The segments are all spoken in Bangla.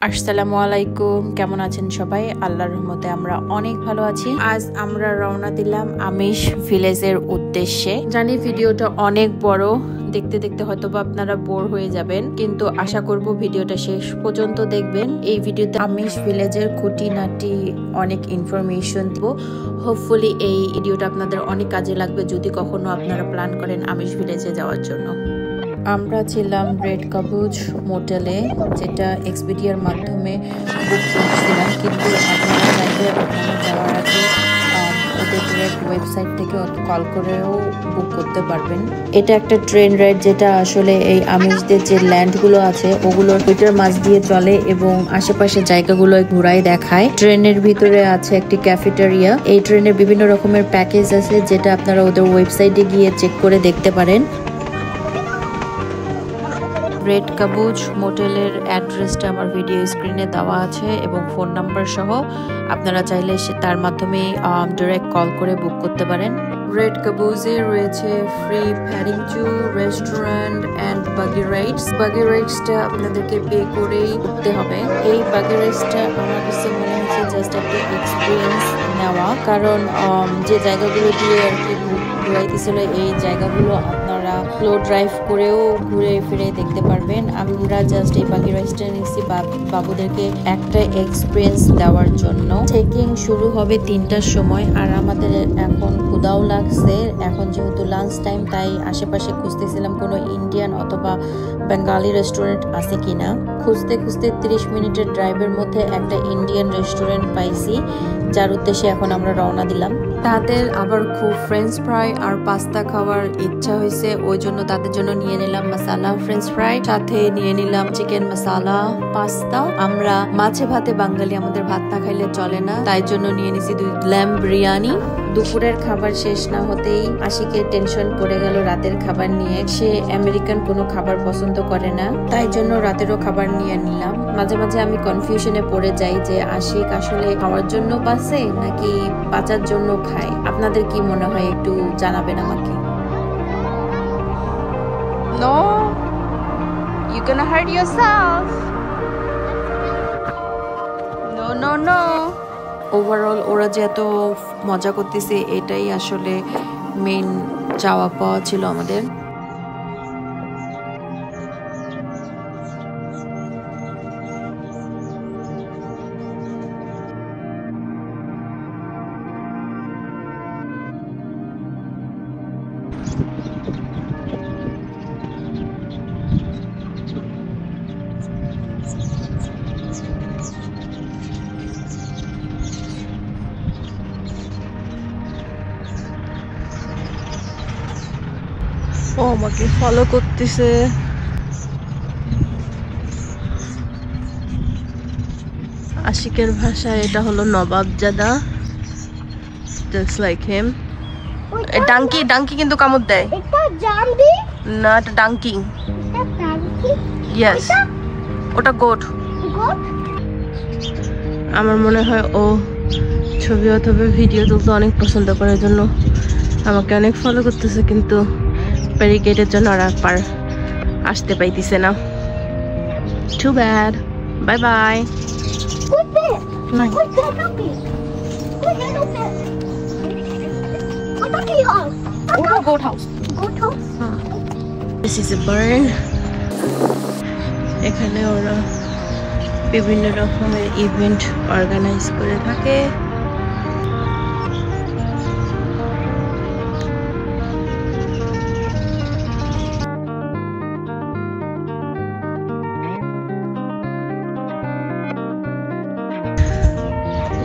আসসালামু আলাইকুম, কেমন আছেন সবাই? আল্লাহর রহমতে আমরা অনেক ভালো আছি। আজ আমরা রওনা দিলাম আমিষ ভিলেজের উদ্দেশ্যে। জানি ভিডিওটা অনেক বড়, দেখতে দেখতে হয়তোবা আপনারা বোর হয়ে যাবেন, কিন্তু আশা করব ভিডিওটা শেষ পর্যন্ত দেখবেন। এই ভিডিওতে আমিষ ভিলেজের খুঁটিনাটি অনেক ইনফরমেশন দিব। হোপফুলি এই ভিডিওটা আপনাদের অনেক কাজে লাগবে যদি কখনো আপনারা প্ল্যান করেন আমিষ ভিলেজে যাওয়ার জন্য। আমরা ছিলাম রেড কাবুজ মোটেলে, যেটা এক্সপিডিয়ার মাধ্যমে বুক করেছিলাম, কিন্তু আপনারা চাইলে ওখানে যাওয়ার আগে ওদের ডিরেক্ট ওয়েবসাইট থেকে কল করেও বুক করতে পারবেন। এটা একটা ট্রেন রাইড, যেটা আসলে এই আমিষদের যে ল্যান্ডগুলো আছে ওগুলোর ভিতর মাঝ দিয়ে চলে এবং আশেপাশে জায়গাগুলো ঘুরাই দেখায়। ট্রেনের ভিতরে আছে একটি ক্যাফেটেরিয়া। এই ট্রেনের বিভিন্ন রকমের প্যাকেজ আছে, যেটা আপনারা ওদের ওয়েবসাইটে গিয়ে চেক করে দেখতে পারেন। রেড কাবুজ মোটেলের অ্যাড্রেসটা আমার ভিডিও স্ক্রিনে দেওয়া আছে এবং ফোন নাম্বার সহ। আপনারা চাইলে তার মাধ্যমে ডাইরেক্ট কল করে বুক করতে পারেন। রেড কাবুজে রয়েছে free firing two restaurant and বাগি রাইডস। বাগি রাইডসটা আপনাদেরকে পে করেই করতে হবে। এই বাগি রাইডসটা আমার কাছে মনে হচ্ছে জাস্ট একটা এক্সপিরিয়েন্স নেওয়া, কারণ যে জায়গাগুলো দিয়ে আর কি ঘুরাইতেছিল এই জায়গাগুলো আপনারা স্লো ড্রাইভ করেও ঘুরে ফিরে দেখতে পারবেন। আমরা জাস্ট এই বাগি রাইডসটা নিচ্ছি বাবুদেরকে একটা এক্সপিরিয়েন্স দেওয়ার জন্য। চেকিং শুরু হবে 3টার সময়, আর আমাদের এখন ক্ষুধাও লাগছে। এখন যেহেতু লাঞ্চ টাইম, তাই আশেপাশে খুঁজতেছিলাম কোনো ইন্ডিয়ান অথবা বেঙ্গালি রেস্টুরেন্ট আছে কিনা। খুঁজতে খুঁজতে 30 মিনিটের ড্রাইভের মধ্যে একটা ইন্ডিয়ান রেস্টুরেন্ট পাইছি, যার উদ্দেশ্যে এখন আমরা রওনা দিলাম। তাদের আবার খুব ফ্রেঞ্চ ফ্রাই আর পাস্তা খাওয়ার ইচ্ছা হয়েছে, ওই জন্য তাদের জন্য নিয়ে নিলাম মাসালা ফ্রেঞ্চ ফ্রাই, সাথে নিয়ে নিলাম চিকেন মশালা পাস্তা। আমরা মাছে ভাতে বাঙালি, আমাদের ভাত না খাইলে চলে না, তাই জন্য নিয়ে নিছি 2 ল্যাম্ব বিরিয়ানি। দুপুরের খাবার শেষ না হতেই আশিকের টেনশন পড়ে গেল রাতের খাবার নিয়ে। সে আমেরিকান কোনো খাবার পছন্দ করে না, তাই জন্য রাতেরও খাবার নিয়ে নিলাম। মাঝে মাঝে আমি কনফিউশনে পড়ে যাই যে আশিক আসলে খাওয়ার জন্য বাঁচে নাকি বাঁচার জন্য খায়। আপনাদের কি মনে হয় একটু জানাবেন আমাকে। No, you're gonna hurt yourself. No. Overall ওরা যে এত মজা করতেছে এটাই আসলে মেইন চাওয়া পাওয়া ছিল আমাদের। ও আমাকে ফলো করতেছে। আশিকের ভাষায় এটা হলো নবাবজাদা, just like him. ডাঙ্কি কিন্তু কামড় দেয়। এটা জাম্বি না, এটা ডাঙ্কি। এটা ডাঙ্কি। ইয়েস, ওটা গোট। গোট। আমার মনে হয় ও ছবি অথবা ভিডিও তুলতে অনেক পছন্দ করে, জন্য আমাকে অনেক ফলো করতেছে, কিন্তু ব্যারিকেডের জন্য আর পার আসতে পাইতেছে না। Too bad. Bye bye. Goat house. This is a barn. এখানে ওরা বিভিন্ন রকমের ইভেন্ট অর্গানাইজ করে থাকে।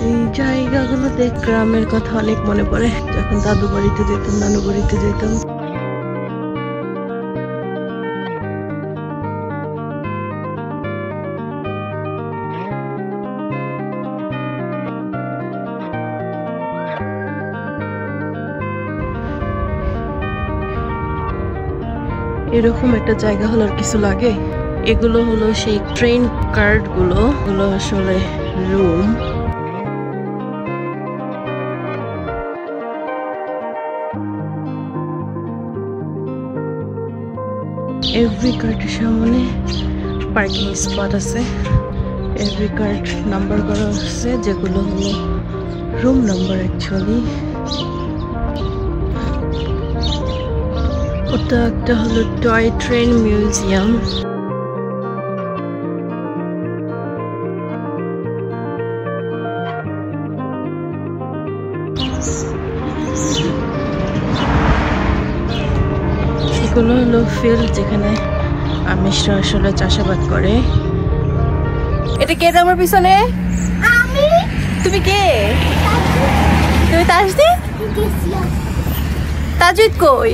এই জায়গাগুলোতে গ্রামের কথা অনেক মনে পড়ে, যখন দাদু বাড়িতে যেতাম, নানু বাড়িতে যেতাম। এরকম একটা জায়গা হলো আর কিছু লাগে। এগুলো হলো সেই ট্রেন কার্ড গুলো আসলে রুম। এভরি কার্টের সামনে পার্কিং স্পট আছে। এভরি কার্ড নাম্বার করা আছে, যেগুলো হলো রুম নাম্বার অ্যাকচুয়ালি। ওটা একটা হলো টয় ট্রেন মিউজিয়াম। এগুলো হলো ফিল্ড যেখানে আমিষরা আসলে চাষাবাদ করে। এটা কে আমার পিছনে? আমি তুমি কে? তুমি তাজদিদ? তাজদিদ কই?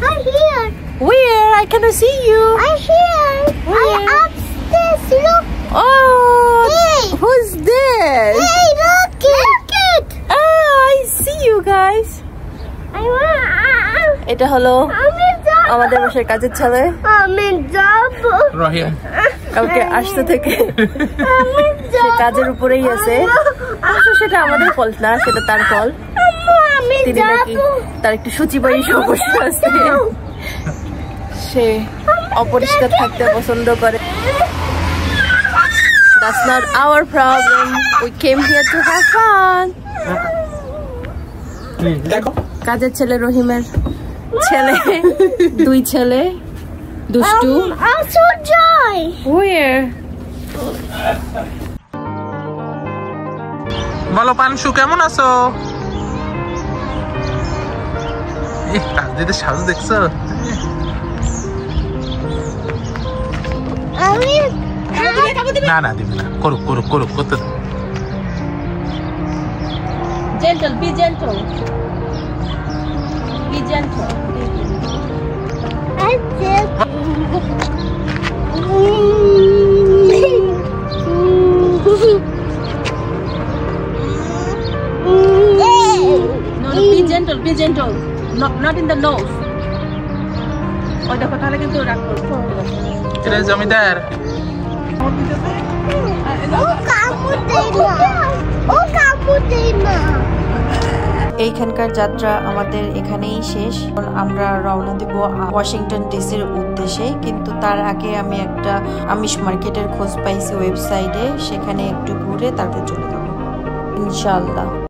I'm here. Where? I cannot see you. I'm here. Where? I'm upstairs. Look. Oh, Hey. who's this? Hey, look it. Ah, I see you guys. এটা হলো আমাদের বাসার কাজের ছেলে। আমি যাব। রহিম কালকে আসতে থেকে সে কাজের উপরেই আছে। সেটা আমাদের ফল্ট না, সেটা তার ফল্ট। আমি তিনি নাকি তার একটু সূচিবাহী সমস্যা আছে, সে অপরিষ্কার থাকতে পছন্দ করে। That's not our problem. We came here to have fun. দেখো কাজের ছেলে রহিমের ছেলে, দুই ছেলে দুষ্টু। I'm so joy. Where? বলো পানসু কেমন আছো? তাজদিদের সাজু দেখছো? আমি না না দিবে না, করুক করুক করুক, করতে দাও। Gentle, be gentle. Be gentle. I did. No, be gentle, be gentle. Not in the nose. ওই দেখো তাহলে কিন্তু রাগ করবো। এটা জমিদার এইখানকার যাত্রা আমাদের এখানেই শেষ। আমরা রওনা দেব ওয়াশিংটন ডিসির উদ্দেশ্যে, কিন্তু তার আগে আমি একটা আমিষ মার্কেটের খোঁজ পাইছি ওয়েবসাইটে, সেখানে একটু ঘুরে তারপর চলে যাব ইনশাআল্লাহ।